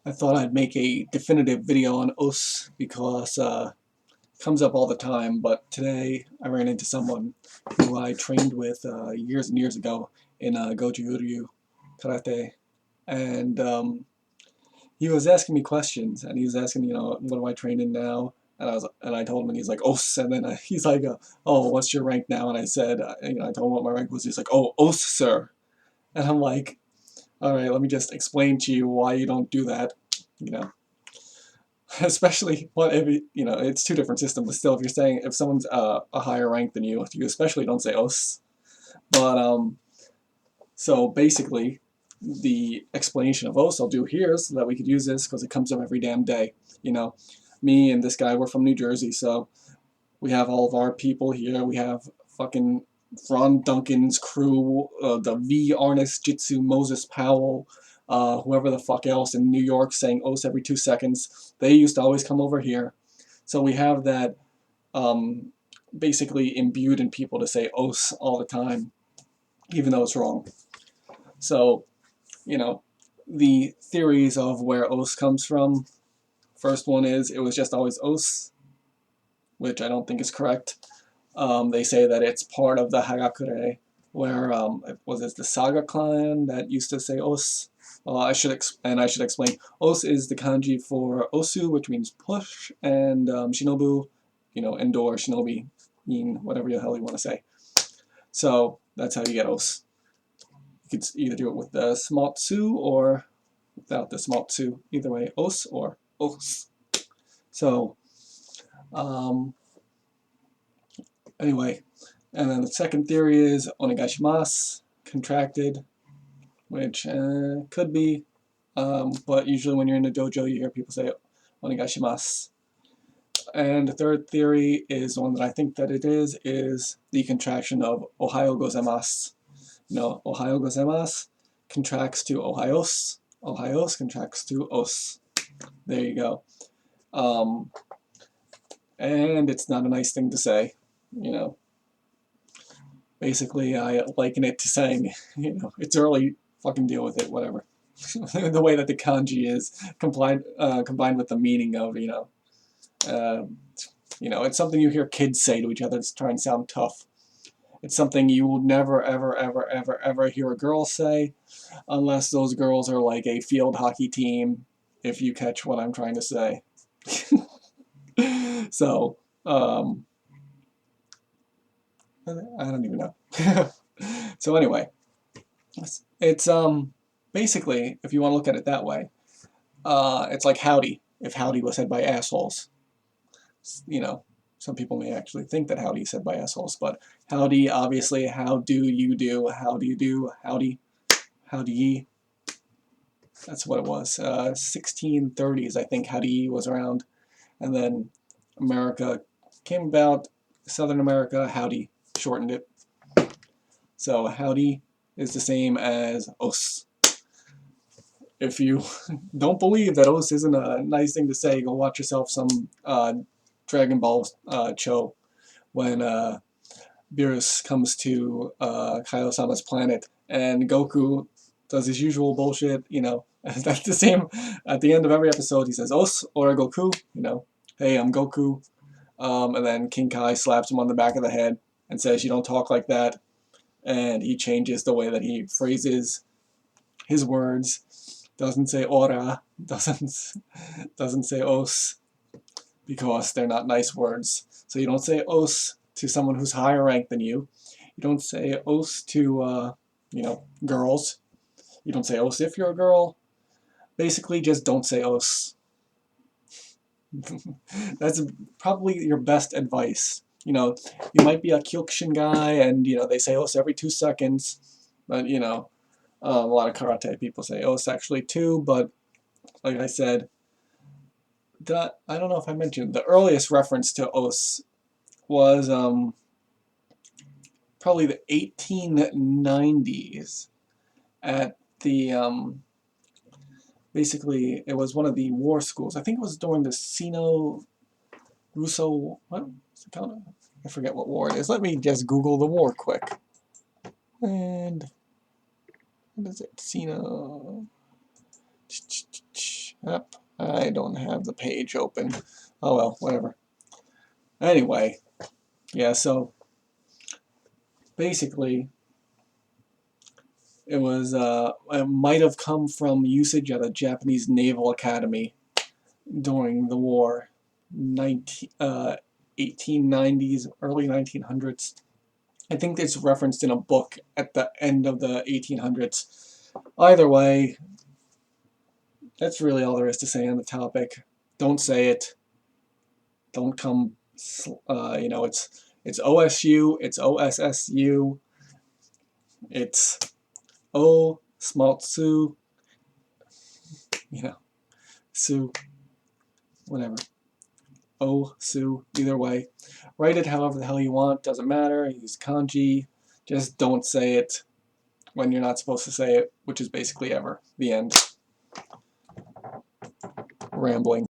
I thought I'd make a definitive video on OS because it comes up all the time, but today I ran into someone who I trained with years and years ago in Goju Ryu Karate, and he was asking me questions, and he was asking, what am I training now? And I told him, and he's like, OS, and then he's like, oh, what's your rank now? And I said, I told him what my rank was. He's like, oh, OS, sir. And I'm like, all right, let me just explain to you why you don't do that, you know. Especially it's two different systems, but still, if you're saying if someone's a higher rank than you especially don't say os. But so basically, the explanation of os I'll do here so that we could use this because it comes up every damn day. You know, me and this guy, we're from New Jersey, so we have all of our people here. We have fucking Ron Duncan's crew, the V Arnis Jitsu, Moses Powell, whoever the fuck else in New York saying os every 2 seconds. They used to always come over here. So we have that basically imbued in people to say os all the time, even though it's wrong. So, the theories of where os comes from. First one is it was just always os, which I don't think is correct. They say that it's part of the Hagakure, where was it the Saga clan that used to say os. I should explain. Os is the kanji for osu, which means push, and shinobu, endure, shinobi, yin, whatever the hell you want to say. So that's how you get os. You could either do it with the smatsu or without the smatsu. Either way, os or os. So, anyway, and then the second theory is onegaishimasu, contracted, which could be, but usually when you're in a dojo, you hear people say onegaishimasu. And the third theory is one that I think that it is the contraction of ohayo gozaimasu. Ohayo gozaimasu contracts to ohayos. Ohayos contracts to os. There you go. And it's not a nice thing to say, Basically, I liken it to saying, it's early, fucking deal with it, whatever. The way that the kanji is combined with the meaning of, it's something you hear kids say to each other to try and sound tough. It's something you will never, ever, ever, ever, ever hear a girl say, unless those girls are like a field hockey team, if you catch what I'm trying to say. So, I don't even know. So anyway, it's basically, if you want to look at it that way, it's like howdy, if howdy was said by assholes. Some people may actually think that howdy is said by assholes, but howdy, obviously, how do you do, howdy, howdy ye. That's what it was. 1630s, I think howdy was around, and then America came about, Southern America, howdy, shortened it. So howdy is the same as os. If you don't believe that os isn't a nice thing to say, go watch yourself some Dragon Ball Cho when Beerus comes to Kaiosama's planet and Goku does his usual bullshit, That's the same at the end of every episode. He says, Os or Goku, hey, I'm Goku. And then King Kai slaps him on the back of the head and says, you don't talk like that. And he changes the way that he phrases his words. Doesn't say ora, doesn't say os, because they're not nice words. So you don't say os to someone who's higher ranked than you. You don't say os to, girls. You don't say os if you're a girl. Basically, just don't say os. That's probably your best advice. You might be a Kyokushin guy and, they say os every 2 seconds, but, a lot of karate people say os actually too, but like I said, I don't know if I mentioned, the earliest reference to os was probably the 1890s at the, basically, it was one of the war schools. I think it was during the Sino-Russo, what is it called? I forget what war it is. Let me just Google the war quick. And what is it? Sino. Yep, I don't have the page open. Oh well, whatever. Anyway, yeah, so basically it was it might have come from usage at a Japanese naval academy during the war, 1890s, early 1900s. I think it's referenced in a book at the end of the 1800s. Either way, that's really all there is to say on the topic. Don't say it. Don't come, you know, it's OSU, it's OSSU, it's O, Smaltsu, you know, Su, whatever. O, Su, either way. Write it however the hell you want, doesn't matter. Use kanji. Just don't say it when you're not supposed to say it, which is basically ever. The end. Rambling.